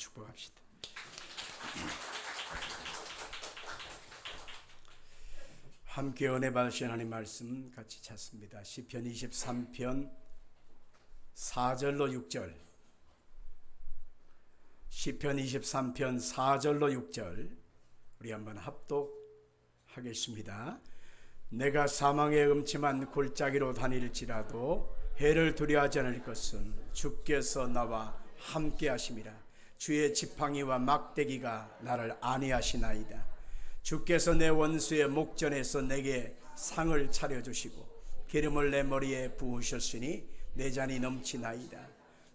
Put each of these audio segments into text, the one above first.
축복합시다. 함께 은혜 받으신 하나님 말씀 같이 찾습니다. 시편 23편 4절로 6절. 시편 23편 4절로 6절 우리 한번 합독하겠습니다. 내가 사망의 음침한 골짜기로 다닐지라도 해를 두려워하지 않을 것은 주께서 나와 함께 하심이라. 주의 지팡이와 막대기가 나를 안위하시나이다. 주께서 내 원수의 목전에서 내게 상을 차려주시고 기름을 내 머리에 부으셨으니 내 잔이 넘치나이다.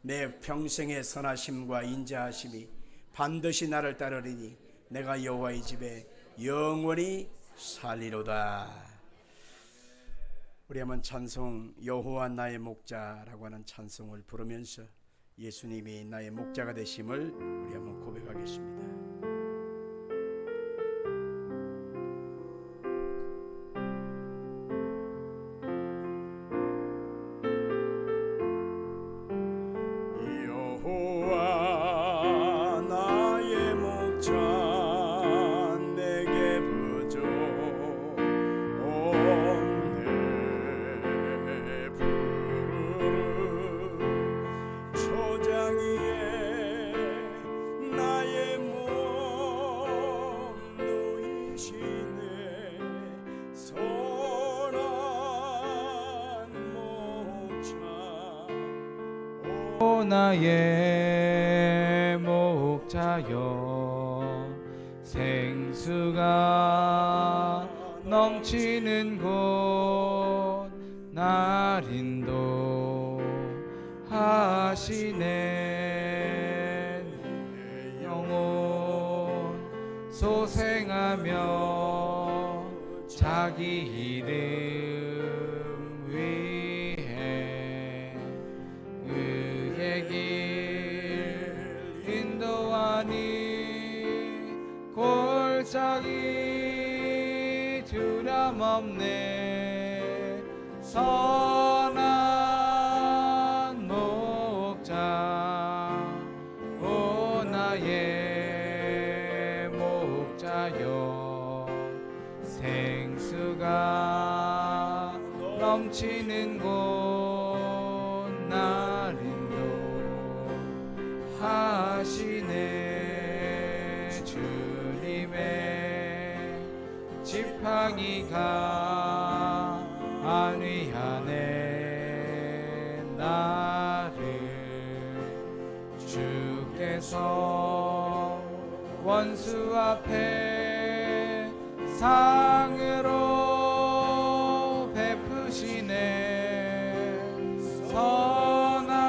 내 평생의 선하심과 인자하심이 반드시 나를 따르리니 내가 여호와의 집에 영원히 살리로다. 우리 한번 찬송 여호와 나의 목자라고 하는 찬송을 부르면서 예수님이 나의 목자가 되심을 우리 한번 고백하겠습니다. 나의 목자여 생수가 넘치는 곳 날 인도하시네. 영혼 소생하며 자기 이름 위해 의의 길 인도하니 골짜기 두려움없네. 선한 목자 오 나의 목자여 생수가 넘치는 곳 날 인도하시네. 주님의 지팡이가 안위하네. 나를 주께서 원수 앞에 상으로 베푸시네. 선한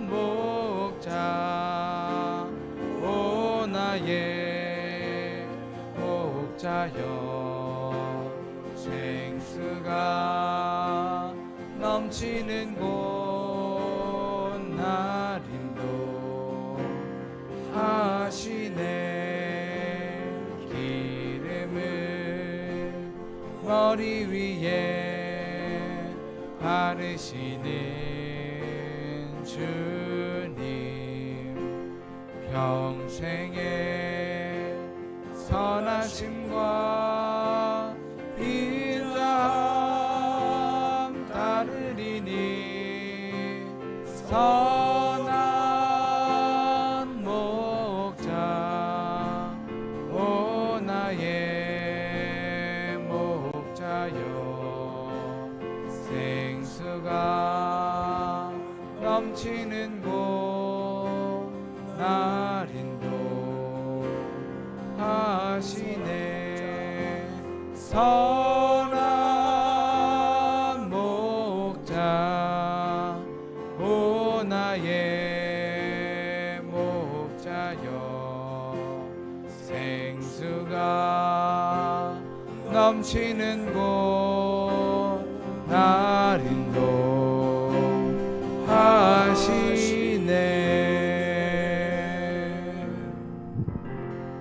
목자 오 나의 목자여 생수가 넘치는 곳 날 인도하시네. 기름을 머리 위에 바르시는 주님 평생의 선하심과 인자함 따르리니. 선한 목자 오 나의 목자여 생수가 넘치는 곳 날 인도하시네. 선한 목자 오 나의 목자여 생수가 넘치는 곳 날 인도하시네.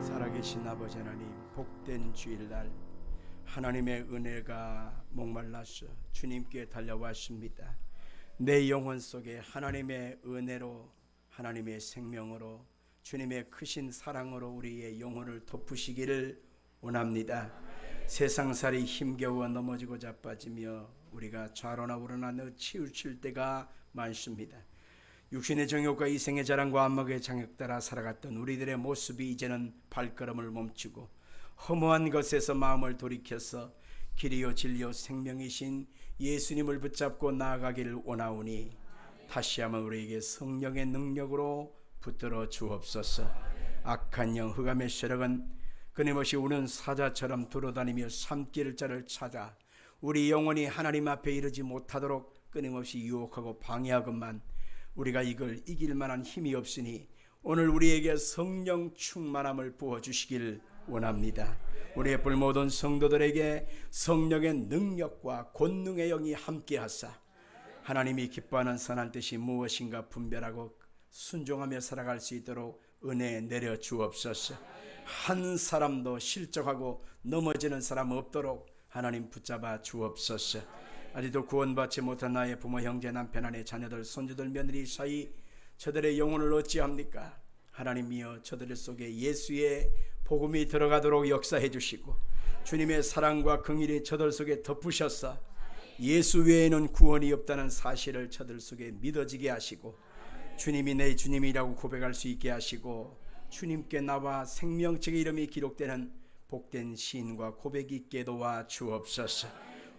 살아계신 아버지 하나님, 복된 주일날 하나님의 은혜가 목말라서 주님께 달려왔습니다. 내 영혼 속에 하나님의 은혜로 하나님의 생명으로 주님의 크신 사랑으로 우리의 영혼을 덮으시기를 원합니다. 세상살이 힘겨워 넘어지고 자빠지며 우리가 좌로나 우로나 치우칠 때가 많습니다. 육신의 정욕과 이생의 자랑과 안목의 장욕 따라 살아갔던 우리들의 모습이 이제는 발걸음을 멈추고 허무한 것에서 마음을 돌이켜서 길이요 진리요 생명이신 예수님을 붙잡고 나아가기를 원하오니 다시 한번 우리에게 성령의 능력으로 붙들어 주옵소서. 악한 영 흑암의 세력은 끊임없이 우는 사자처럼 돌아다니며 삼킬 자를 찾아 우리 영혼이 하나님 앞에 이르지 못하도록 끊임없이 유혹하고 방해하건만 우리가 이걸 이길 만한 힘이 없으니 오늘 우리에게 성령 충만함을 부어주시길 원합니다. 우리의 불 모든 성도들에게 성령의 능력과 권능의 영이 함께하사 하나님이 기뻐하는 선한 뜻이 무엇인가 분별하고 순종하며 살아갈 수 있도록 은혜 내려 주옵소서. 한 사람도 실족하고 넘어지는 사람 없도록 하나님 붙잡아 주옵소서. 아직도 구원받지 못한 나의 부모, 형제, 남편, 아내, 자녀들, 손주들, 며느리 사이 저들의 영혼을 어찌합니까? 하나님이여 저들 속에 예수의 복음이 들어가도록 역사해 주시고 주님의 사랑과 긍휼이 저들 속에 덮으셔서 예수 외에는 구원이 없다는 사실을 저들 속에 믿어지게 하시고 주님이 내 주님이라고 고백할 수 있게 하시고 주님께 나와 생명책의 이름이 기록되는 복된 시인과 고백이 있게 도와 주옵소서.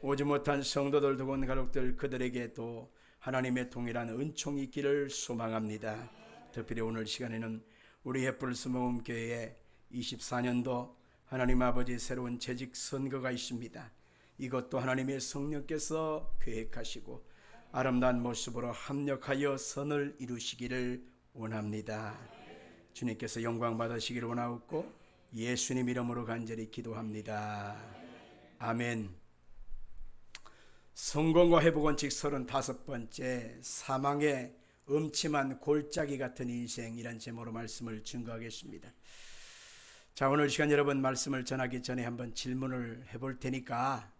오지 못한 성도들 두곤 가족들 그들에게도 하나님의 동일한 은총이 있기를 소망합니다. 특별히 오늘 시간에는 우리 햇불스모음교회에 24년도 하나님 아버지 새로운 재직 선거가 있습니다. 이것도 하나님의 성령께서 계획하시고 아름다운 모습으로 합력하여 선을 이루시기를 원합니다. 주님께서 영광 받으시기를 원하옵고 예수님 이름으로 간절히 기도합니다. 아멘. 성공과 회복 원칙 35번째, 사망의 음침한 골짜기 같은 인생이란 제목으로 말씀을 증거하겠습니다. 자, 오늘 시간 여러분 말씀을 전하기 전에 한번 질문을 해볼 테니까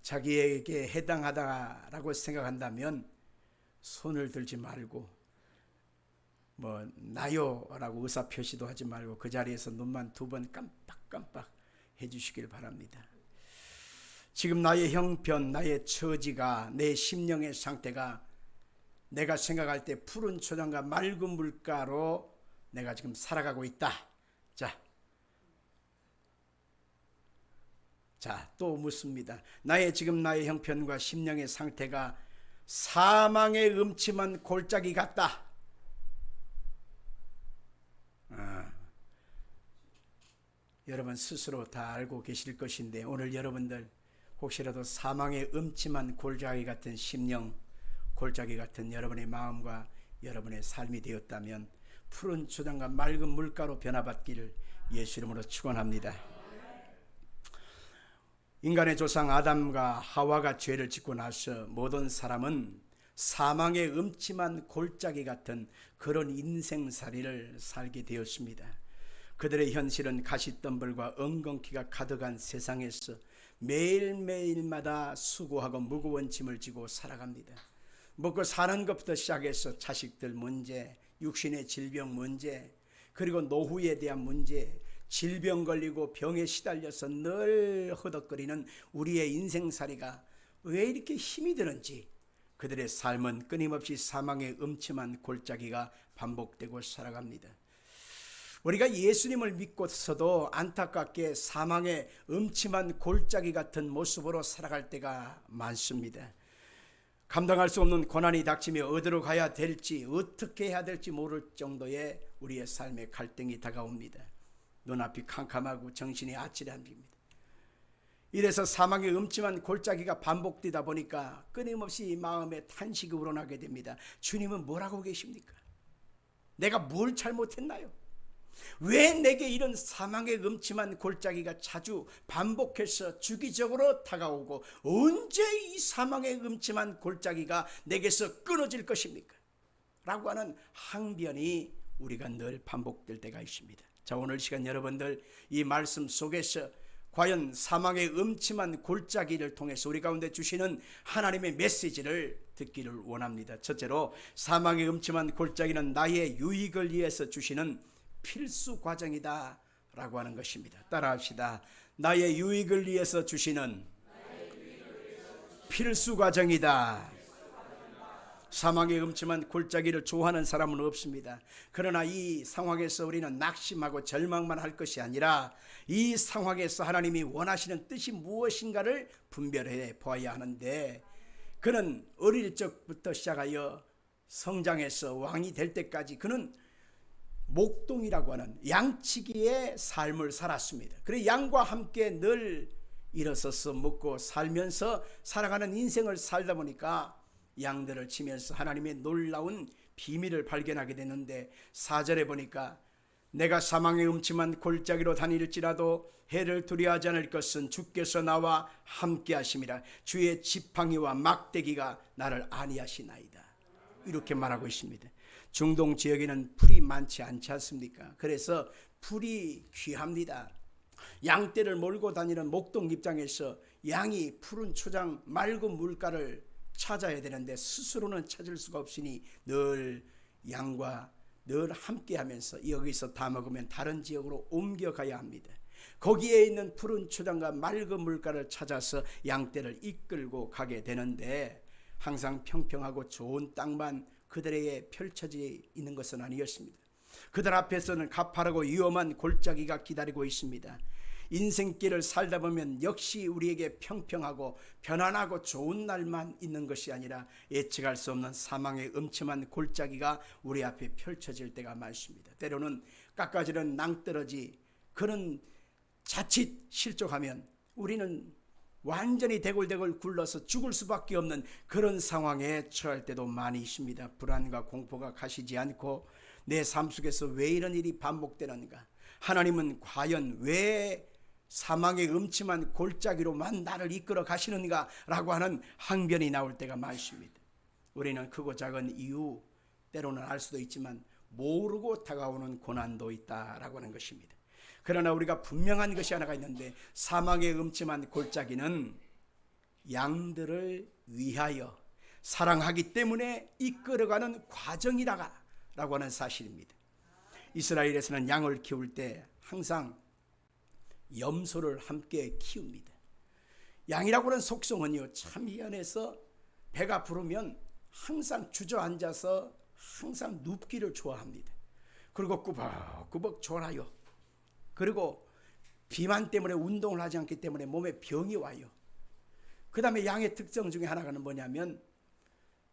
자기에게 해당하다라고 생각한다면 손을 들지 말고 나요 라고 의사표시도 하지 말고 그 자리에서 눈만 2번 깜빡깜빡 해주시길 바랍니다. 지금 나의 형편, 나의 처지가, 내 심령의 상태가 내가 생각할 때 푸른 초장과 맑은 물가로 내가 지금 살아가고 있다. 자, 또 묻습니다. 나의 형편과 심령의 상태가 사망의 음침한 골짜기 같다. 여러분 스스로 다 알고 계실 것인데 오늘 여러분들 혹시라도 사망의 음침한 골짜기 같은 심령, 골짜기 같은 여러분의 마음과 여러분의 삶이 되었다면 푸른 초장과 맑은 물가로 변화받기를 예수 이름으로 축원합니다. 인간의 조상 아담과 하와가 죄를 짓고 나서 모든 사람은 사망의 음침한 골짜기 같은 그런 인생살이를 살게 되었습니다. 그들의 현실은 가시덤불과 엉겅퀴가 가득한 세상에서 매일매일마다 수고하고 무거운 짐을 지고 살아갑니다. 먹고 사는 것부터 시작해서 자식들 문제, 육신의 질병 문제, 그리고 노후에 대한 문제, 질병 걸리고 병에 시달려서 늘 허덕거리는 우리의 인생살이가 왜 이렇게 힘이 드는지 그들의 삶은 끊임없이 사망의 음침한 골짜기가 반복되고 살아갑니다. 우리가 예수님을 믿고서도 안타깝게 사망의 음침한 골짜기 같은 모습으로 살아갈 때가 많습니다. 감당할 수 없는 고난이 닥치며 어디로 가야 될지 어떻게 해야 될지 모를 정도의 우리의 삶의 갈등이 다가옵니다. 눈앞이 캄캄하고 정신이 아찔합니다. 이래서 사망의 음침한 골짜기가 반복되다 보니까 끊임없이 마음에 탄식이 우러나게 됩니다. 주님은 뭐라고 계십니까? 내가 뭘 잘못했나요? 왜 내게 이런 사망의 음침한 골짜기가 자주 반복해서 주기적으로 다가오고 언제 이 사망의 음침한 골짜기가 내게서 끊어질 것입니까? 라고 하는 항변이 우리가 늘 반복될 때가 있습니다. 자, 오늘 시간 여러분들 이 말씀 속에서 과연 사망의 음침한 골짜기를 통해서 우리 가운데 주시는 하나님의 메시지를 듣기를 원합니다. 첫째로, 사망의 음침한 골짜기는 나의 유익을 위해서 주시는 필수 과정이다 라고 하는 것입니다. 따라합시다. 나의 유익을 위해서 주시는 필수 과정이다. 사망의 음침한 골짜기를 좋아하는 사람은 없습니다. 그러나 이 상황에서 우리는 낙심하고 절망만 할 것이 아니라 이 상황에서 하나님이 원하시는 뜻이 무엇인가를 분별해 보아야 하는데, 그는 어릴 적부터 시작하여 성장해서 왕이 될 때까지 그는 목동이라고 하는 양치기의 삶을 살았습니다. 그래서 양과 함께 늘 일어서서 먹고 살면서 살아가는 인생을 살다 보니까 양들을 치면서 하나님의 놀라운 비밀을 발견하게 되는데, 4절에 보니까 내가 사망의 음침한 골짜기로 다닐지라도 해를 두려워하지 않을 것은 주께서 나와 함께 하심이라. 주의 지팡이와 막대기가 나를 안위하시나이다. 이렇게 말하고 있습니다. 중동 지역에는 풀이 많지 않지 않습니까? 그래서 풀이 귀합니다. 양떼를 몰고 다니는 목동 입장에서 양이 푸른 초장 맑은 물가를 찾아야 되는데 스스로는 찾을 수가 없으니 늘 양과 늘 함께 하면서 여기서 다 먹으면 다른 지역으로 옮겨가야 합니다. 거기에 있는 푸른 초장과 맑은 물가를 찾아서 양떼를 이끌고 가게 되는데, 항상 평평하고 좋은 땅만 그들에게 펼쳐져 있는 것은 아니었습니다. 그들 앞에서는 가파르고 위험한 골짜기가 기다리고 있습니다. 인생길을 살다 보면 역시 우리에게 평평하고 편안하고 좋은 날만 있는 것이 아니라 예측할 수 없는 사망의 음침한 골짜기가 우리 앞에 펼쳐질 때가 많습니다. 때로는 깎아지는 낭떠러지, 그런 자칫 실족하면 우리는 완전히 대골대골 굴러서 죽을 수밖에 없는 그런 상황에 처할 때도 많이 있습니다. 불안과 공포가 가시지 않고 내 삶 속에서 왜 이런 일이 반복되는가? 하나님은 과연 왜 사망의 음침한 골짜기로만 나를 이끌어 가시는가? 라고 하는 항변이 나올 때가 많습니다. 우리는 크고 작은 이유 때로는 알 수도 있지만 모르고 다가오는 고난도 있다라고 하는 것입니다. 그러나 우리가 분명한 것이 하나가 있는데, 사망의 음침한 골짜기는 양들을 위하여 사랑하기 때문에 이끌어가는 과정이라고 하는 사실입니다. 이스라엘에서는 양을 키울 때 항상 염소를 함께 키웁니다. 양이라고 하는 속성은요, 참 희한해서 배가 부르면 항상 주저앉아서 항상 눕기를 좋아합니다. 그리고 꾸벅꾸벅 졸아요. 그리고 비만 때문에 운동을 하지 않기 때문에 몸에 병이 와요. 그 다음에 양의 특성 중에 하나가 뭐냐면,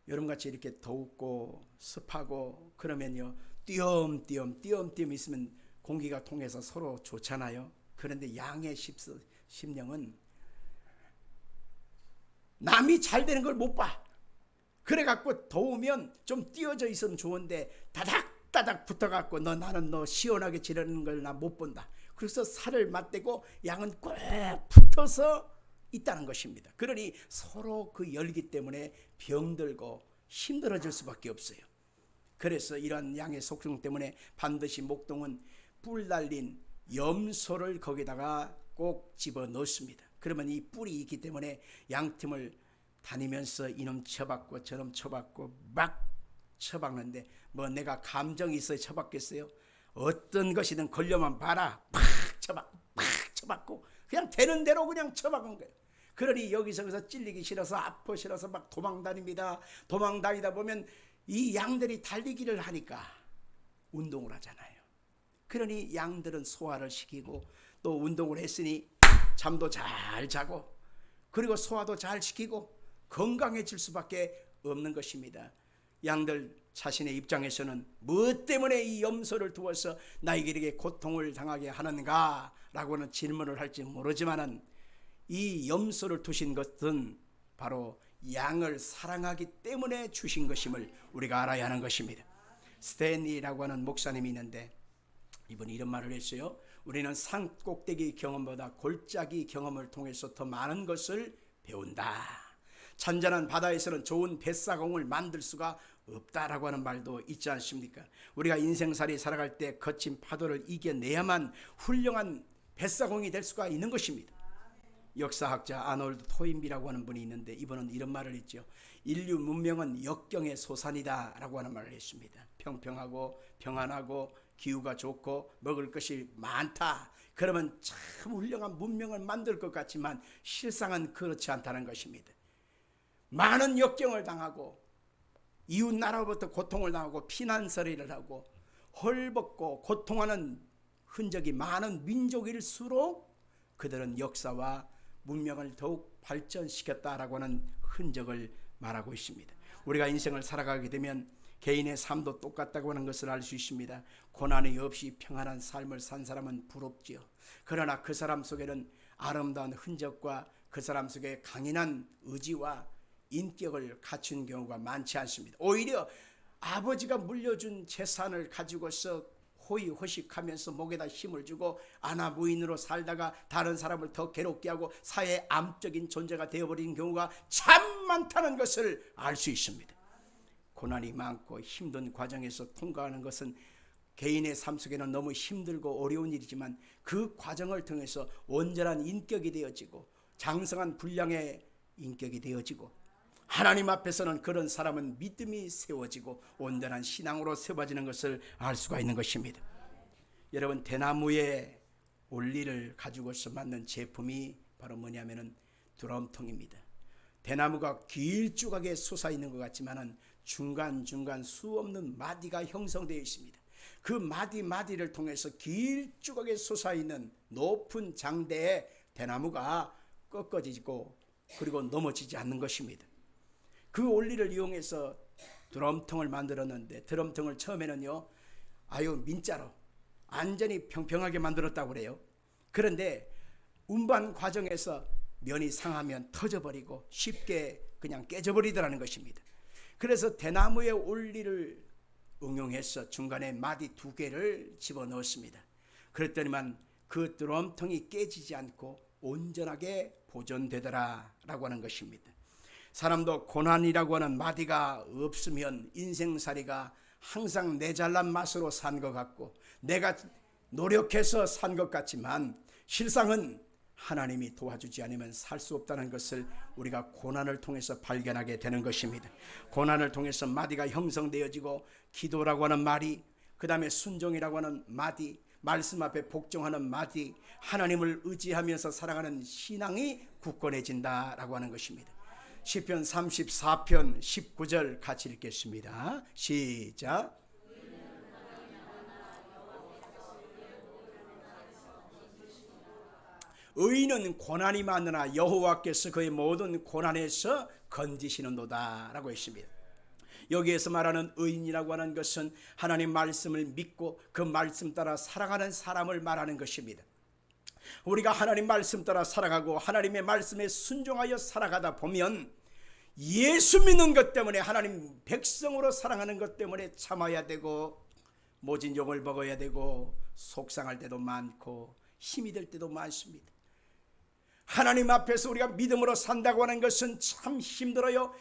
여러분같이 이렇게 덥고 습하고 그러면요, 띄엄띄엄 있으면 공기가 통해서 서로 좋잖아요. 그런데 양의 심령은 남이 잘 되는 걸 못 봐. 그래갖고 더우면 좀 띄어져 있으면 좋은데 다닥다닥 붙어갖고 나는 너 시원하게 지내는 걸 나 못 본다. 그래서 살을 맞대고 양은 꼭 붙어서 있다는 것입니다. 그러니 서로 그 열기 때문에 병들고 힘들어질 수밖에 없어요. 그래서 이런 양의 속성 때문에 반드시 목동은 뿔 달린 염소를 거기다가 꼭 집어 넣습니다. 그러면 이 뿔이 있기 때문에 양팀을 다니면서 이놈 쳐박고 저놈 쳐박고 막 쳐박는데, 뭐 내가 감정이 있어야 쳐박겠어요? 어떤 것이든 걸려만 봐라, 팍 쳐박고 그냥 되는 대로 그냥 쳐박은 거예요. 그러니 여기저기서 찔리기 싫어서 아파 싫어서 막 도망다닙니다. 도망다니다 보면 이 양들이 달리기를 하니까 운동을 하잖아요. 그러니 양들은 소화를 시키고 또 운동을 했으니 잠도 잘 자고 그리고 소화도 잘 시키고 건강해질 수밖에 없는 것입니다. 양들 자신의 입장에서는 무엇 때문에 이 염소를 두어서 나에게 이렇게 고통을 당하게 하는가 라고는 질문을 할지 모르지만은, 이 염소를 두신 것은 바로 양을 사랑하기 때문에 주신 것임을 우리가 알아야 하는 것입니다. 스탠리라고 하는 목사님이 있는데 이분이 이런 말을 했어요. 우리는 산 꼭대기 경험보다 골짜기 경험을 통해서 더 많은 것을 배운다. 잔잔한 바다에서는 좋은 뱃사공을 만들 수가 없다라고 하는 말도 있지 않습니까? 우리가 인생살이 살아갈 때 거친 파도를 이겨내야만 훌륭한 뱃사공이 될 수가 있는 것입니다. 역사학자 아놀드 토인비라고 하는 분이 있는데 이분은 이런 말을 했죠. 인류 문명은 역경의 소산이다 라고 하는 말을 했습니다. 평평하고 평안하고 기후가 좋고 먹을 것이 많다. 그러면 참 훌륭한 문명을 만들 것 같지만 실상은 그렇지 않다는 것입니다. 많은 역경을 당하고 이웃 나라로부터 고통을 당하고 피난서리를 하고 헐벗고 고통하는 흔적이 많은 민족일수록 그들은 역사와 문명을 더욱 발전시켰다라고 하는 흔적을 말하고 있습니다. 우리가 인생을 살아가게 되면 개인의 삶도 똑같다고 하는 것을 알 수 있습니다. 고난이 없이 평안한 삶을 산 사람은 부럽지요. 그러나 그 사람 속에는 아름다운 흔적과 그 사람 속에 강인한 의지와 인격을 갖춘 경우가 많지 않습니다. 오히려 아버지가 물려준 재산을 가지고서 호의호식하면서 목에다 힘을 주고 아나무인으로 살다가 다른 사람을 더 괴롭게 하고 사회의 암적인 존재가 되어버리는 경우가 참 많다는 것을 알 수 있습니다. 고난이 많고 힘든 과정에서 통과하는 것은 개인의 삶 속에는 너무 힘들고 어려운 일이지만 그 과정을 통해서 온전한 인격이 되어지고 장성한 분량의 인격이 되어지고 하나님 앞에서는 그런 사람은 믿음이 세워지고 온전한 신앙으로 세워지는 것을 알 수가 있는 것입니다. 여러분, 대나무의 원리를 가지고서 만든 제품이 바로 뭐냐면은 드럼통입니다. 대나무가 길쭉하게 솟아있는 것 같지만은 중간중간 수없는 마디가 형성되어 있습니다. 그 마디를 통해서 길쭉하게 솟아있는 높은 장대의 대나무가 꺾어지고 그리고 넘어지지 않는 것입니다. 그 원리를 이용해서 드럼통을 만들었는데 드럼통을 처음에는요 민자로 완전히 평평하게 만들었다고 그래요. 그런데 운반 과정에서 면이 상하면 터져버리고 쉽게 그냥 깨져버리더라는 것입니다. 그래서 대나무의 원리를 응용해서 중간에 마디 2개를 집어넣었습니다. 그랬더니만 그 드럼통이 깨지지 않고 온전하게 보존되더라라고 하는 것입니다. 사람도 고난이라고 하는 마디가 없으면 인생살이가 항상 내 잘난 맛으로 산 것 같고 내가 노력해서 산 것 같지만 실상은 하나님이 도와주지 않으면 살 수 없다는 것을 우리가 고난을 통해서 발견하게 되는 것입니다. 고난을 통해서 마디가 형성되어지고 기도라고 하는 말이, 그 다음에 순종이라고 하는 마디, 말씀 앞에 복종하는 마디, 하나님을 의지하면서 살아가는 신앙이 굳건해진다라고 하는 것입니다. 시편 34편 19절 같이 읽겠습니다. 시작. 의인은 고난이 많으나 여호와께서 그의 모든 고난에서 건지시는도다 라고 했습니다. 여기에서 말하는 의인이라고 하는 것은 하나님 말씀을 믿고 그 말씀 따라 살아가는 사람을 말하는 것입니다. 우리가 하나님 말씀 따라 살아가고 하나님의 말씀에 순종하여 살아가다 보면 예수 믿는 것 때문에 하나님 백성으로 사랑하는 것 때문에 참아야 되고 모진 욕을 먹어야 되고 속상할 때도 많고 힘이 들 때도 많습니다. 하나님 앞에서 우리가 믿음으로 산다고 하는 것은 참 힘들어요.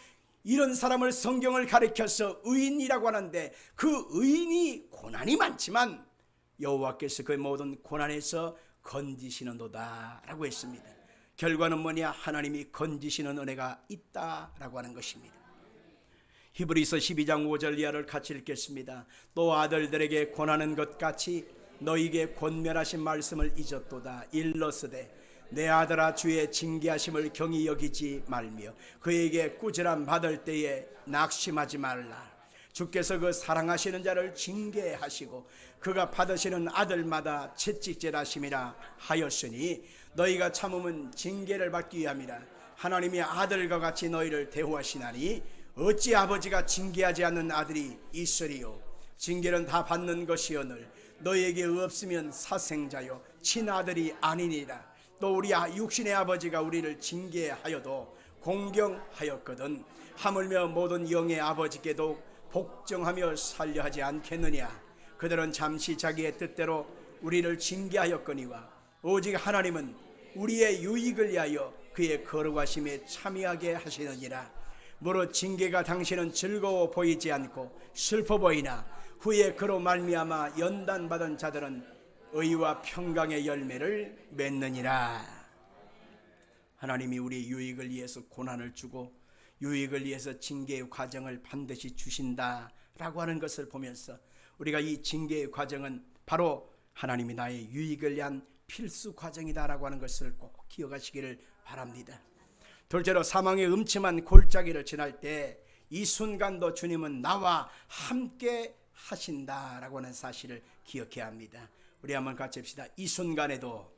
이런 사람을 성경을 가리켜서 의인이라고 하는데 그 의인이 고난이 많지만 여호와께서 그의 모든 고난에서 건지시는도다 라고 했습니다. 결과는 뭐냐? 하나님이 건지시는 은혜가 있다라고 하는 것입니다. 히브리서 12장 5절 이하를 같이 읽겠습니다. 또 아들들에게 권하는 것 같이 너희에게 권면하신 말씀을 잊었도다. 일러스되 내 아들아 주의 징계하심을 경히 여기지 말며 그에게 꾸지람 받을 때에 낙심하지 말라. 주께서 그 사랑하시는 자를 징계하시고 그가 받으시는 아들마다 채찍질하심이라 하였으니 너희가 참으면 징계를 받기 위함이라. 하나님이 아들과 같이 너희를 대우하시나니 어찌 아버지가 징계하지 않는 아들이 있으리요. 징계는 다 받는 것이오늘 너희에게 없으면 사생자요 친아들이 아니니라. 또 우리 육신의 아버지가 우리를 징계하여도 공경하였거든 하물며 모든 영의 아버지께도 복종하며 살려 하지 않겠느냐. 그들은 잠시 자기의 뜻대로 우리를 징계하였거니와 오직 하나님은 우리의 유익을 위하여 그의 거룩하심에 참여하게 하시느니라. 무릇 징계가 당신은 즐거워 보이지 않고 슬퍼 보이나 후에 그로 말미암아 연단받은 자들은 의와 평강의 열매를 맺느니라. 하나님이 우리의 유익을 위해서 고난을 주고 유익을 위해서 징계의 과정을 반드시 주신다라고 하는 것을 보면서 우리가 이 징계의 과정은 바로 하나님이 나의 유익을 위한 필수 과정이다라고 하는 것을 꼭 기억하시기를 바랍니다. 둘째로 사망의 음침한 골짜기를 지날 때 이 순간도 주님은 나와 함께 하신다라고 하는 사실을 기억해야 합니다. 우리 한번 같이 합시다. 이 순간에도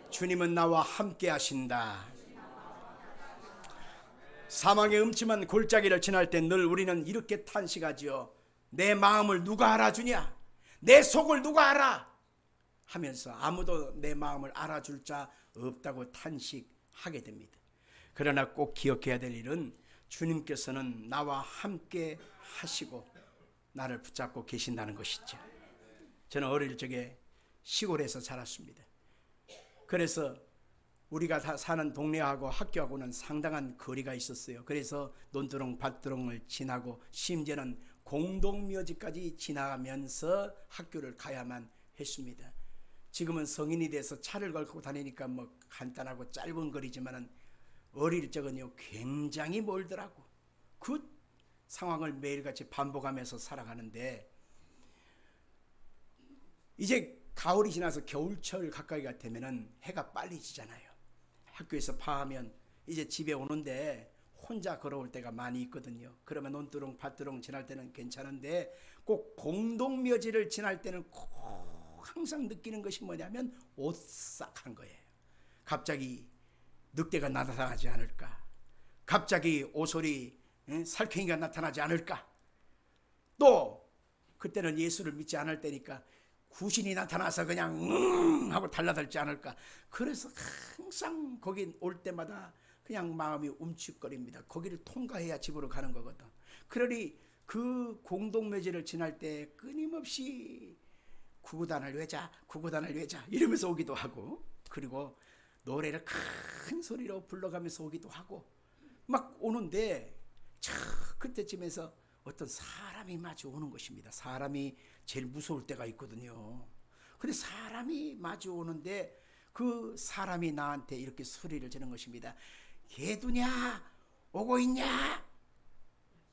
주님은 나와 함께 하신다. 사망의 음침한 골짜기를 지날 때 늘 우리는 이렇게 탄식하지요. 내 마음을 누가 알아주냐? 내 속을 누가 알아? 하면서 아무도 내 마음을 알아줄 자 없다고 탄식하게 됩니다. 그러나 꼭 기억해야 될 일은 주님께서는 나와 함께 하시고 나를 붙잡고 계신다는 것이죠. 저는 어릴 적에 시골에서 자랐습니다. 그래서 우리가 다 사는 동네하고 학교하고는 상당한 거리가 있었어요. 그래서 논두렁 밭두렁을 지나고 심지어는 공동묘지까지 지나가면서 학교를 가야만 했습니다. 지금은 성인이 돼서 차를 걸고 다니니까 뭐 간단하고 짧은 거리지만은 어릴 적은요 굉장히 멀더라고. 그 상황을 매일같이 반복하면서 살아가는데 이제 가을이 지나서 겨울철 가까이가 되면은 해가 빨리 지잖아요. 학교에서 파하면 이제 집에 오는데 혼자 걸어올 때가 많이 있거든요. 그러면 논두렁 밭두렁 지날 때는 괜찮은데 꼭 공동묘지를 지날 때는 꼭 항상 느끼는 것이 뭐냐면 오싹한 거예요. 갑자기 늑대가 나타나지 않을까? 갑자기 오소리 살쾡이가 나타나지 않을까? 또 그때는 예수를 믿지 않을 때니까 구신이 나타나서 그냥 하고 달라들지 않을까? 그래서 항상 거기 올 때마다 그냥 마음이 움츠거립니다. 거기를 통과해야 집으로 가는 거거든. 그러니 그 공동묘지를 지날 때 끊임없이 구구단을 외자 구구단을 외자 이러면서 오기도 하고, 그리고 노래를 큰 소리로 불러가면서 오기도 하고 막 오는데 그때쯤에서 어떤 사람이 마주 오는 것입니다. 사람이 제일 무서울 때가 있거든요. 근데 사람이 마주 오는데 그 사람이 나한테 이렇게 소리를 지는 것입니다. 개두냐? 오고 있냐?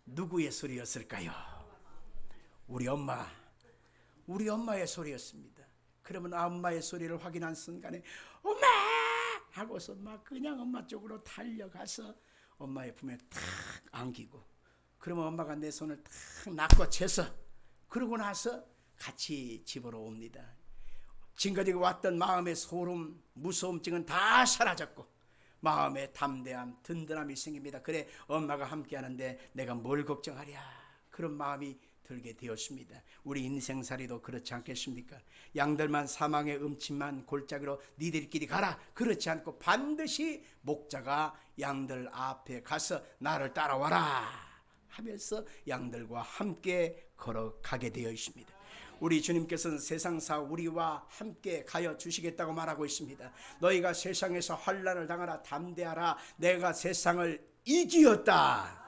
누구의 소리였을까요? 우리 엄마의 소리였습니다. 그러면 엄마의 소리를 확인한 순간에 엄마! 하고서 막 그냥 엄마 쪽으로 달려가서 엄마의 품에 탁 안기고, 그러면 엄마가 내 손을 탁 낚아채서 그러고 나서 같이 집으로 옵니다. 지금까지 왔던 마음의 소름, 무서움증은 다 사라졌고 마음의 담대함, 든든함이 생깁니다. 그래 엄마가 함께하는데 내가 뭘 걱정하랴, 그런 마음이 들게 되었습니다. 우리 인생살이도 그렇지 않겠습니까? 양들만 사망의 음침한 골짜기로 니들끼리 가라, 그렇지 않고 반드시 목자가 양들 앞에 가서 나를 따라와라 하면서 양들과 함께 걸어가게 되어 있습니다. 우리 주님께서는 세상사 우리와 함께 가여 주시겠다고 말하고 있습니다. 너희가 세상에서 환난을 당하라, 담대하라, 내가 세상을 이기었다.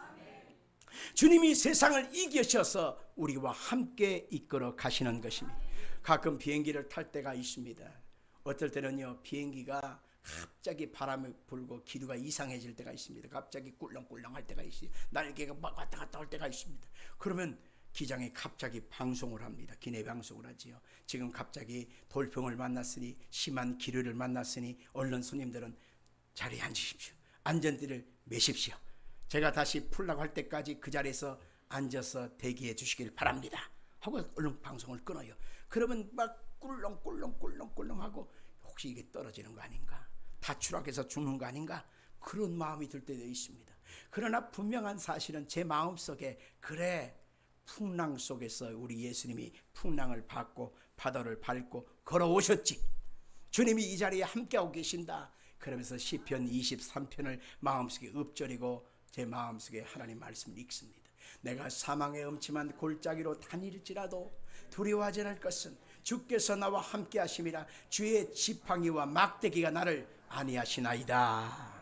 주님이 세상을 이기셔서 우리와 함께 이끌어 가시는 것입니다. 가끔 비행기를 탈 때가 있습니다. 어떨 때는요 비행기가 갑자기 바람이 불고 기류가 이상해질 때가 있습니다. 갑자기 꿀렁꿀렁할 때가 있어요. 날개가 막 왔다 갔다 할 때가 있습니다. 그러면 기장이 갑자기 방송을 합니다. 기내 방송을 하지요. 지금 갑자기 돌풍을 만났으니, 심한 기류를 만났으니 얼른 손님들은 자리에 앉으십시오. 안전띠를 매십시오. 제가 다시 풀라고 할 때까지 그 자리에서 앉아서 대기해 주시길 바랍니다 하고 얼른 방송을 끊어요. 그러면 막 꿀렁꿀렁하고 혹시 이게 떨어지는 거 아닌가, 다 추락해서 죽는 거 아닌가, 그런 마음이 들 때도 있습니다. 그러나 분명한 사실은 제 마음속에 그래, 풍랑 속에서 우리 예수님이 풍랑을 받고 바다를 밟고 걸어오셨지, 주님이 이 자리에 함께하고 계신다. 그러면서 시편 23편을 마음속에 읊조리고 제 마음속에 하나님 말씀을 읽습니다. 내가 사망의 음침한 골짜기로 다닐지라도 두려워하지 않을 것은 주께서 나와 함께 하심이라. 주의 지팡이와 막대기가 나를 안위하시나이다.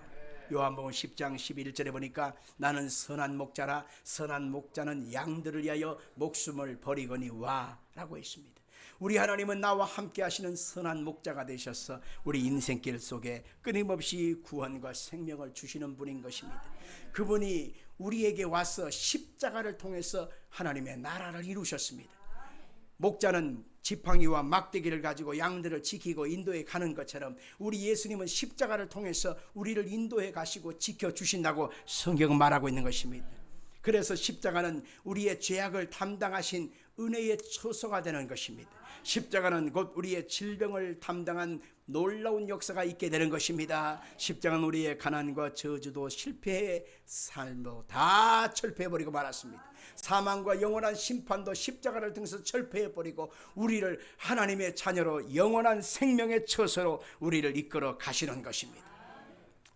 요한복음 10장 11절에 보니까 나는 선한 목자라, 선한 목자는 양들을 위하여 목숨을 버리거니와 라고 했습니다. 우리 하나님은 나와 함께 하시는 선한 목자가 되셔서 우리 인생길 속에 끊임없이 구원과 생명을 주시는 분인 것입니다. 그분이 우리에게 와서 십자가를 통해서 하나님의 나라를 이루셨습니다. 목자는 지팡이와 막대기를 가지고 양들을 지키고 인도해 가는 것처럼 우리 예수님은 십자가를 통해서 우리를 인도해 가시고 지켜주신다고 성경은 말하고 있는 것입니다. 그래서 십자가는 우리의 죄악을 담당하신 은혜의 처소가 되는 것입니다. 십자가는 곧 우리의 질병을 담당한 놀라운 역사가 있게 되는 것입니다. 십자가는 우리의 가난과 저주도 실패의 삶도 다 철폐해버리고 말았습니다. 사망과 영원한 심판도 십자가를 통해서 철폐해버리고 우리를 하나님의 자녀로 영원한 생명의 처소로 우리를 이끌어 가시는 것입니다.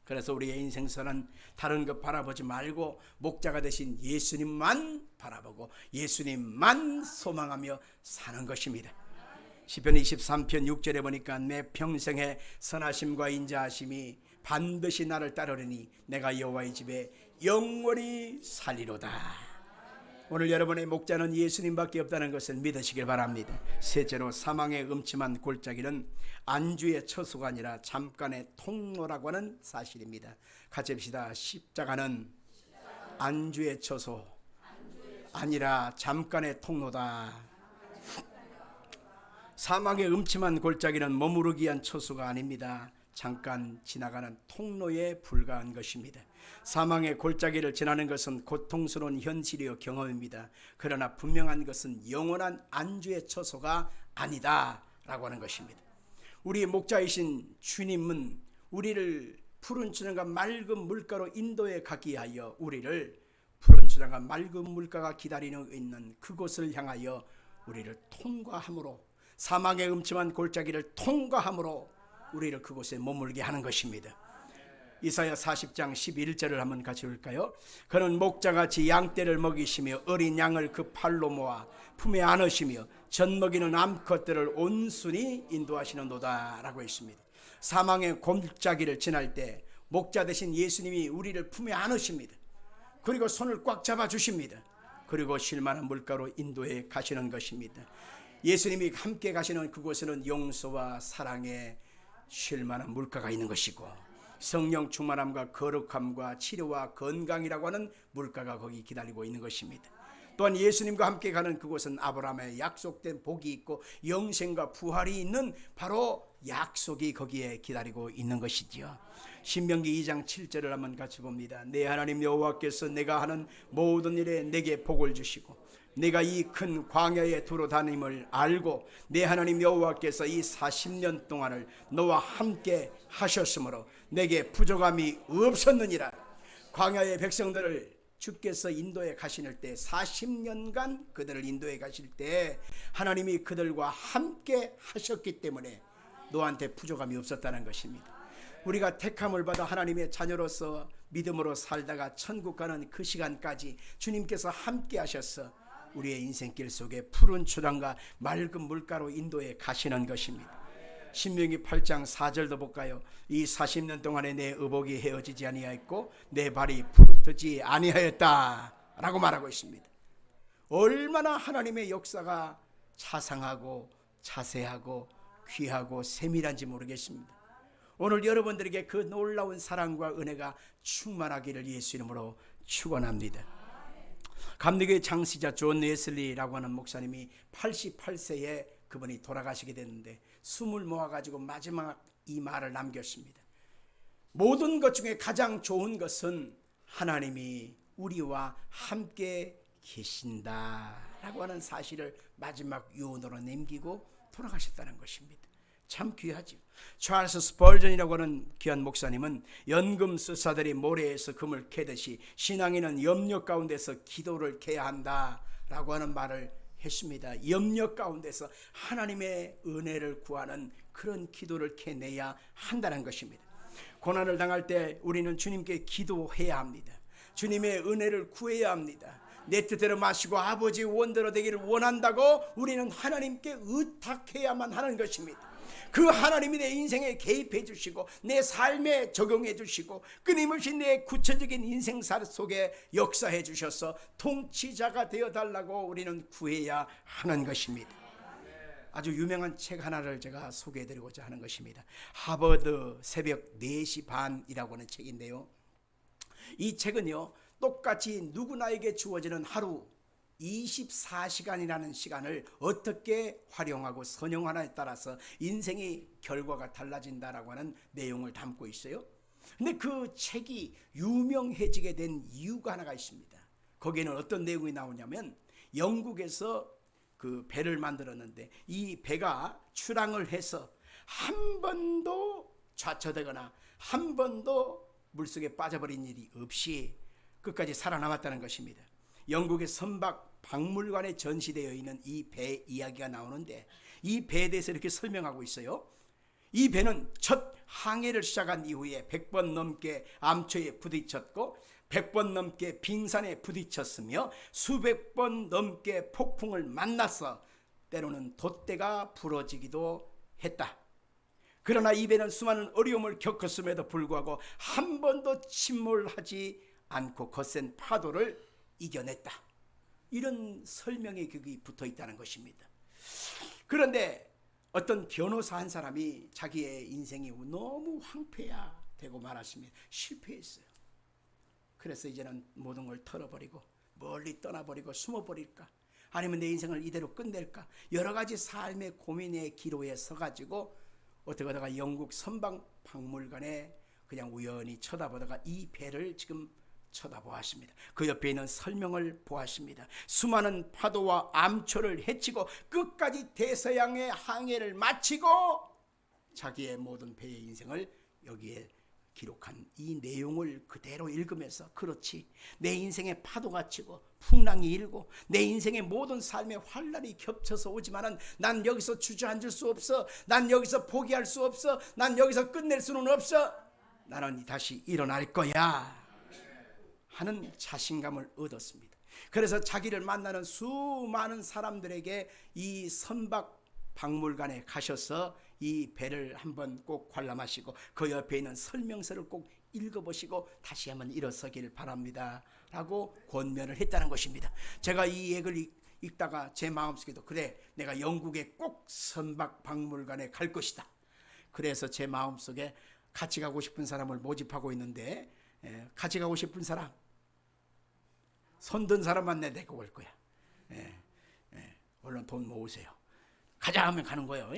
그래서 우리의 인생선은 다른 것 바라보지 말고 목자가 되신 예수님만 바라보고 예수님만 소망하며 사는 것입니다. 시편 23편 6절에 보니까 내 평생의 선하심과 인자하심이 반드시 나를 따르리니 내가 여호와의 집에 영원히 살리로다. 오늘 여러분의 목자는 예수님밖에 없다는 것을 믿으시길 바랍니다. 셋째로 사망의 음침한 골짜기는 안주의 처소가 아니라 잠깐의 통로라고 하는 사실입니다. 같이 봅시다. 십자가는 안주의 처소 아니라 잠깐의 통로다. 사망의 음침한 골짜기는 머무르기 위한 처소가 아닙니다. 잠깐 지나가는 통로에 불과한 것입니다. 사망의 골짜기를 지나는 것은 고통스러운 현실이요 경험입니다. 그러나 분명한 것은 영원한 안주의 처소가 아니다 라고 하는 것입니다. 우리 목자이신 주님은 우리를 푸른 수정과 맑은 물가로 인도해 가기 위하여 우리를 푸른 수정과 맑은 물가가 기다리는 있는 그곳을 향하여 우리를 통과함으로 사망의 음침한 골짜기를 통과함으로 우리를 그곳에 머물게 하는 것입니다. 이사야 40장 11절을 한번 같이 볼까요? 그는 목자같이 양떼를 먹이시며 어린 양을 그 팔로 모아 품에 안으시며 젖먹이는 암컷들을 온순히 인도하시는도다 라고 했습니다. 사망의 골짜기를 지날 때 목자 되신 예수님이 우리를 품에 안으십니다. 그리고 손을 꽉 잡아 주십니다. 그리고 쉴만한 물가로 인도해 가시는 것입니다. 예수님이 함께 가시는 그곳에는 용서와 사랑의 쉴만한 물가가 있는 것이고 성령 충만함과 거룩함과 치료와 건강이라고 하는 물가가 거기 기다리고 있는 것입니다. 또한 예수님과 함께 가는 그곳은 아브라함의 약속된 복이 있고 영생과 부활이 있는 바로 약속이 거기에 기다리고 있는 것이지요. 신명기 2장 7절을 한번 같이 봅니다. 내 하나님 여호와께서 내가 하는 모든 일에 내게 복을 주시고 내가 이 큰 광야에 두루 다님을 알고 내 하나님 여호와께서 이 40년 동안을 너와 함께 하셨으므로 내게 부족함이 없었느니라. 광야의 백성들을 주께서 인도에 가실 때 40년간 그들을 인도에 가실 때 하나님이 그들과 함께 하셨기 때문에 너한테 부족함이 없었다는 것입니다. 우리가 택함을 받아 하나님의 자녀로서 믿음으로 살다가 천국 가는 그 시간까지 주님께서 함께 하셔서 우리의 인생길 속에 푸른 초당과 맑은 물가로 인도해 가시는 것입니다. 신명기 8장 4절도 볼까요? 이 40년 동안에 내 의복이 헤어지지 아니하였고 내 발이 부르트지 아니하였다 라고 말하고 있습니다. 얼마나 하나님의 역사가 자상하고 자세하고 귀하고 세밀한지 모르겠습니다. 오늘 여러분들에게 그 놀라운 사랑과 은혜가 충만하기를 예수 이름으로 축원합니다. 감리교의 창시자 존 웨슬리라고 하는 목사님이 88세에 그분이 돌아가시게 됐는데 숨을 모아가지고 마지막 이 말을 남겼습니다. 모든 것 중에 가장 좋은 것은 하나님이 우리와 함께 계신다라고 하는 사실을 마지막 유언으로 남기고 돌아가셨다는 것입니다. 참 귀하죠. 찰스 스펄전이라고 하는 귀한 목사님은 연금 수사들이 모래에서 금을 캐듯이 신앙인은 염려 가운데서 기도를 캐야 한다라고 하는 말을 했습니다. 염려 가운데서 하나님의 은혜를 구하는 그런 기도를 캐내야 한다는 것입니다. 고난을 당할 때 우리는 주님께 기도해야 합니다. 주님의 은혜를 구해야 합니다. 내 뜻대로 마시고 아버지 원대로 되기를 원한다고 우리는 하나님께 의탁해야만 하는 것입니다. 그 하나님이 내 인생에 개입해 주시고 내 삶에 적용해 주시고 끊임없이 내 구체적인 인생사 속에 역사해 주셔서 통치자가 되어 달라고 우리는 구해야 하는 것입니다. 아주 유명한 책 하나를 제가 소개해드리고자 하는 것입니다. 하버드 새벽 4시 반이라고 하는 책인데요. 이 책은요, 똑같이 누구나에게 주어지는 하루 24시간이라는 시간을 어떻게 활용하고 선용하냐에 따라서 인생의 결과가 달라진다라고 하는 내용을 담고 있어요. 근데 그 책이 유명해지게 된 이유가 하나가 있습니다. 거기에는 어떤 내용이 나오냐면, 영국에서 그 배를 만들었는데 이 배가 출항을 해서 한 번도 좌초되거나 한 번도 물속에 빠져버린 일이 없이 끝까지 살아남았다는 것입니다. 영국의 선박 박물관에 전시되어 있는 이 배 이야기가 나오는데, 이 배에 대해서 이렇게 설명하고 있어요. 이 배는 첫 항해를 시작한 이후에 100번 넘게 암초에 부딪혔고 100번 넘게 빙산에 부딪혔으며 수백 번 넘게 폭풍을 만나서 때로는 돛대가 부러지기도 했다. 그러나 이 배는 수많은 어려움을 겪었음에도 불구하고 한 번도 침몰하지 않고 거센 파도를 이겨냈다. 이런 설명의 격이 붙어 있다는 것입니다. 그런데 어떤 변호사 한 사람이 자기의 인생이 너무 황폐화되고 말았습니다. 실패했어요. 그래서 이제는 모든 걸 털어버리고 멀리 떠나버리고 숨어버릴까, 아니면 내 인생을 이대로 끝낼까, 여러 가지 삶의 고민의 기로에 서가지고 어떻게 하다가 영국 선박 박물관에 그냥 우연히 쳐다보다가 이 배를 지금 쳐다보았습니다. 그 옆에 있는 설명을 보았습니다. 수많은 파도와 암초를 헤치고 끝까지 대서양의 항해를 마치고 자기의 모든 배의 인생을 여기에 기록한 이 내용을 그대로 읽으면서, 그렇지, 내 인생에 파도가 치고 풍랑이 일고 내 인생의 모든 삶의 환란이 겹쳐서 오지만은 난 여기서 주저앉을 수 없어, 난 여기서 포기할 수 없어, 난 여기서 끝낼 수는 없어, 나는 다시 일어날 거야 하는 자신감을 얻었습니다. 그래서 자기를 만나는 수많은 사람들에게 이 선박 박물관에 가셔서 이 배를 한번 꼭 관람하시고 그 옆에 있는 설명서를 꼭 읽어보시고 다시 한번 일어서기를 바랍니다 라고 권면을 했다는 것입니다. 제가 이 책을 읽다가 제 마음속에도, 그래, 내가 영국에 꼭 선박 박물관에 갈 것이다. 그래서 제 마음속에 같이 가고 싶은 사람을 모집하고 있는데, 같이 가고 싶은 사람, 손든 사람만 내고 올 거야. 얼른 돈 모으세요. 가자 하면 가는 거예요.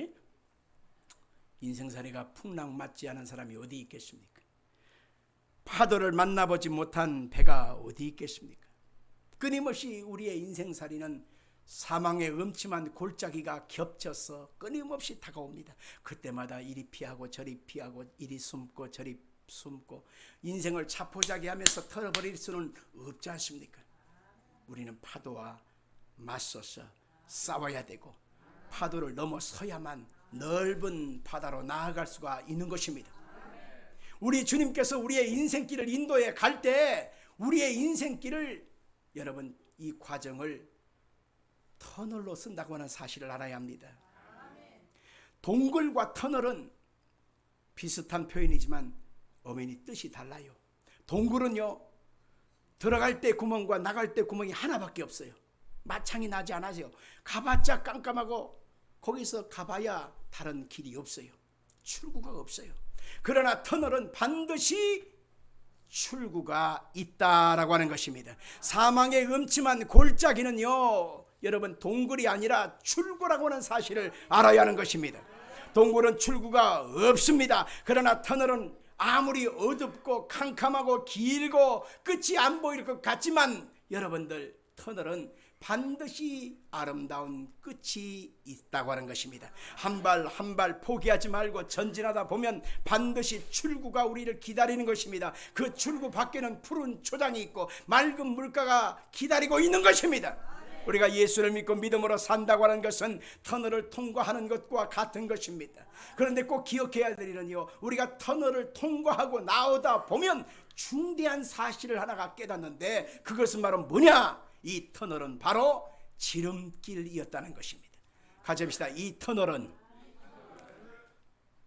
인생살이가 풍랑 맞지 않은 사람이 어디 있겠습니까? 파도를 만나보지 못한 배가 어디 있겠습니까? 끊임없이 우리의 인생살이는 사망의 음침한 골짜기가 겹쳐서 끊임없이 다가옵니다. 그때마다 이리 피하고 저리 피하고, 이리 숨고 저리 숨고, 인생을 자포자기하면서 털어버릴 수는 없지 않습니까? 우리는 파도와 맞서서 싸워야 되고 파도를 넘어서야만 넓은 바다로 나아갈 수가 있는 것입니다. 우리 주님께서 우리의 인생길을 인도해 갈 때 우리의 인생길을, 여러분, 이 과정을 터널로 쓴다고 하는 사실을 알아야 합니다. 동굴과 터널은 비슷한 표현이지만 엄연히 뜻이 달라요. 동굴은요, 들어갈 때 구멍과 나갈 때 구멍이 하나밖에 없어요. 마창이 나지 않아요. 가봤자 깜깜하고 거기서 가봐야 다른 길이 없어요. 출구가 없어요. 그러나 터널은 반드시 출구가 있다라고 하는 것입니다. 사망의 음침한 골짜기는요, 여러분, 동굴이 아니라 출구라고 하는 사실을 알아야 하는 것입니다. 동굴은 출구가 없습니다. 그러나 터널은 아무리 어둡고 캄캄하고 길고 끝이 안 보일 것 같지만, 여러분들, 터널은 반드시 아름다운 끝이 있다고 하는 것입니다. 한 발 한 발 포기하지 말고 전진하다 보면 반드시 출구가 우리를 기다리는 것입니다. 그 출구 밖에는 푸른 초장이 있고 맑은 물가가 기다리고 있는 것입니다. 우리가 예수를 믿고 믿음으로 산다고 하는 것은 터널을 통과하는 것과 같은 것입니다. 그런데 꼭 기억해야 될 일은요, 우리가 터널을 통과하고 나오다 보면 중대한 사실을 하나가 깨닫는데, 그것은 바로 뭐냐? 이 터널은 바로 지름길이었다는 것입니다. 같이 합시다. 이 터널은,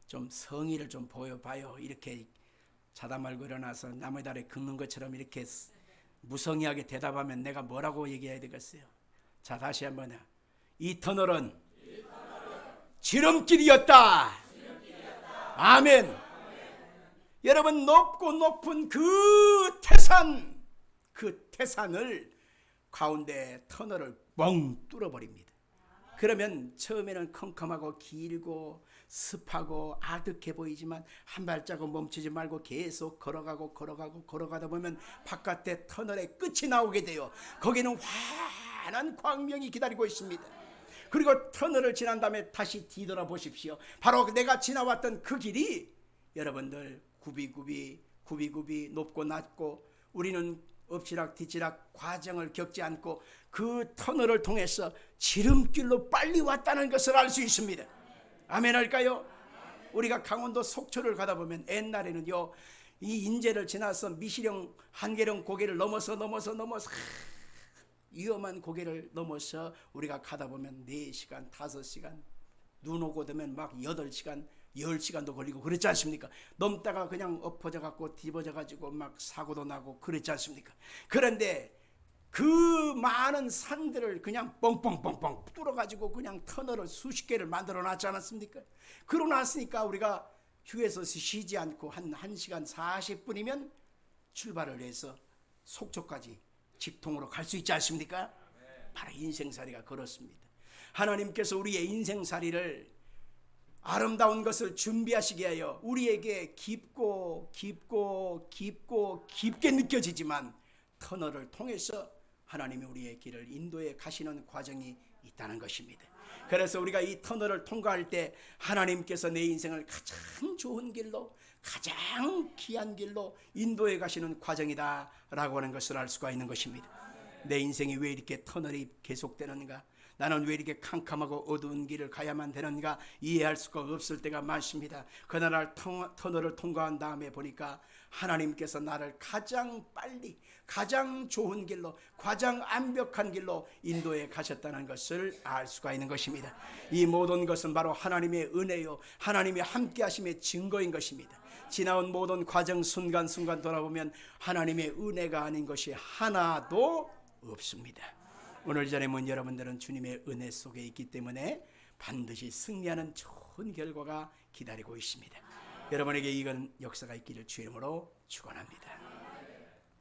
좀 성의를 좀 보여봐요. 이렇게 자다 말고 일어나서 나무의 다리에 긁는 것처럼 이렇게 무성의하게 대답하면 내가 뭐라고 얘기해야 되겠어요? 자, 다시 한번. 이 터널은 지름길이었다. 아멘. 여러분, 높고 높은 그 태산을 가운데 터널을 뻥 뚫어버립니다. 그러면 처음에는 컴컴하고 길고 습하고 아득해 보이지만 한 발자국 멈추지 말고 계속 걸어가다 보면 바깥에 터널의 끝이 나오게 돼요. 거기는 환한 광명이 기다리고 있습니다. 그리고 터널을 지난 다음에 다시 뒤돌아보십시오. 바로 내가 지나왔던 그 길이 여러분들 굽이굽이 높고 낮고 우리는 엎치락뒤치락 과정을 겪지 않고 그 터널을 통해서 지름길로 빨리 왔다는 것을 알 수 있습니다. 아멘 할까요? 우리가 강원도 속초를 가다 보면 옛날에는요, 이 인제를 지나서 미시령 한계령 고개를 넘어서 위험한 고개를 넘어서 우리가 가다 보면 4시간 5시간 눈 오고 되면 막 8시간 10시간도 걸리고 그렇지 않습니까? 넘다가 그냥 엎어져 갖고 뒤집어져 가지고 막 사고도 나고 그렇지 않습니까? 그런데 그 많은 산들을 그냥 뻥뻥뻥뻥 뚫어 가지고 그냥 터널을 수십 개를 만들어 놨지 않았습니까? 그러고 났으니까 우리가 휴게소에서 쉬지 않고 한 1시간 40분이면 출발을 해서 속초까지 직통으로 갈 수 있지 않습니까? 바로 인생살이가 그렇습니다. 하나님께서 우리의 인생살이를 아름다운 것을 준비하시게 하여 우리에게 깊게 느껴지지만 터널을 통해서 하나님이 우리의 길을 인도해 가시는 과정이 있다는 것입니다. 그래서 우리가 이 터널을 통과할 때 하나님께서 내 인생을 가장 좋은 길로, 가장 귀한 길로 인도해 가시는 과정이다 라고 하는 것을 알 수가 있는 것입니다. 내 인생이 왜 이렇게 터널이 계속되는가, 나는 왜 이렇게 캄캄하고 어두운 길을 가야만 되는가 이해할 수가 없을 때가 많습니다. 그날 터널을 통과한 다음에 보니까 하나님께서 나를 가장 빨리, 가장 좋은 길로, 가장 완벽한 길로 인도해 가셨다는 것을 알 수가 있는 것입니다. 이 모든 것은 바로 하나님의 은혜요, 하나님의 함께 하심의 증거인 것입니다. 지나온 모든 과정 순간순간 돌아보면 하나님의 은혜가 아닌 것이 하나도 없습니다. 오늘 저녁은 여러분들은 주님의 은혜 속에 있기 때문에 반드시 승리하는 좋은 결과가 기다리고 있습니다. 여러분에게 이건 역사가 있기를 주의 이름으로 축원합니다.